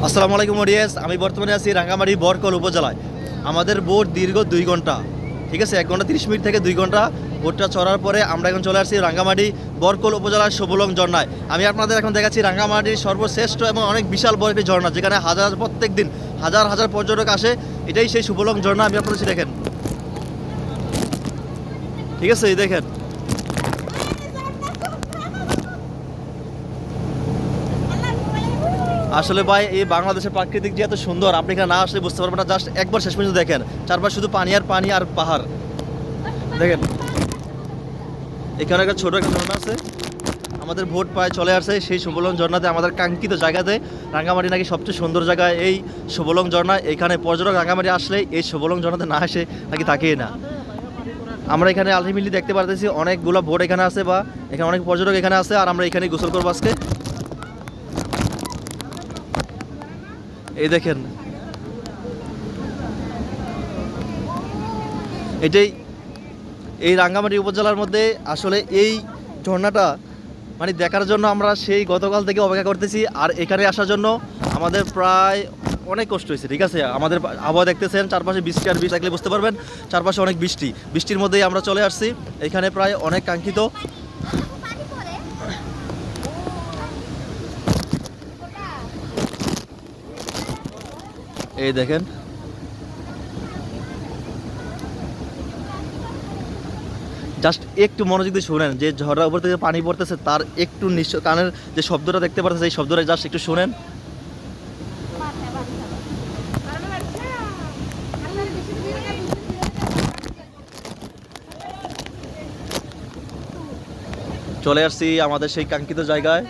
আসসালামু আলাইকুম অডিয়েন্স, আমি বর্তমানে আছি রাঙ্গামাটি বরকল উপজেলায়। আমাদের বোট দীর্ঘ 2 ঘন্টা, ঠিক আছে, 1 ঘন্টা 30 মিনিট থেকে 2 ঘন্টা বোটটা চড়ার পরে আমরা এখন চলে আসছি রাঙ্গামাটি বরকল উপজেলার সুবলং ঝর্ণায়। আমি আপনাদের এখন দেখাচ্ছি রাঙ্গামাটির সর্বশ্রেষ্ঠ এবং অনেক বিশাল বড় একটি ঝর্ণা, যেখানে প্রত্যেক দিন হাজার হাজার পর্যটক আসে। এটাই সেই সুবলং ঝর্ণা। আমি আপনাদের দেখেন, ঠিক আছে, এই দেখেন। আসলে ভাই, এই বাংলাদেশের প্রাকৃতিক যে এত সুন্দর, আপনি এখানে না আসলে বুঝতে পারবেন না। জাস্ট একবার শেষ পর্যন্ত দেখেন, চারপাশ শুধু পানি আর পানি আর পাহাড়। দেখেন, এখানে একটা ছোট একটা ঝর্ণা আছে। আমাদের ভোট প্রায় চলে আসছে সেই সুবলং ঝর্ণাতে, আমাদের কাঙ্ক্ষিত জায়গাতে। রাঙ্গামাটি নাকি সবচেয়ে সুন্দর জায়গা এই সুবলং ঝর্ণা। এখানে পর্যটক রাঙ্গামাটি আসলে এই সুবলং ঝর্ণাতে না এসে নাকি থাকেই না। আমরা এখানে আলটিমেটলি দেখতে পারতেছি অনেকগুলো ভোট এখানে আছে, বা এখানে অনেক পর্যটক এখানে আছে। আর আমরা এখানে গোসল করবো আজকে। এই দেখেন, এটাই এই রাঙ্গামাটি উপজেলার মধ্যে আসলে এই ঝর্ণাটা মানে দেখার জন্য আমরা সেই গতকাল থেকে অপেক্ষা করতেছি। আর এখানে আসার জন্য আমাদের প্রায় অনেক কষ্ট হয়েছে, ঠিক আছে। আমাদের আবহাওয়া দেখতেছেন, চারপাশে বৃষ্টি আর বৃষ্টি, দেখলে বুঝতে পারবেন চারপাশে অনেক বৃষ্টি। বৃষ্টির মধ্যেই আমরা চলে আসছি এখানে, প্রায় অনেক কাঙ্ক্ষিত। এই দেখেন, জাস্ট একটু মনোযোগ দিয়ে শুনেন, যে ঝর্ণার উপর থেকে পানি পড়তেছে তার একটু কানের যে শব্দটা দেখতে পারতেছে, এই শব্দটা জাস্ট একটু শুনেন। চলে আসছি আমাদের সেই কাঙ্ক্ষিত জায়গায়।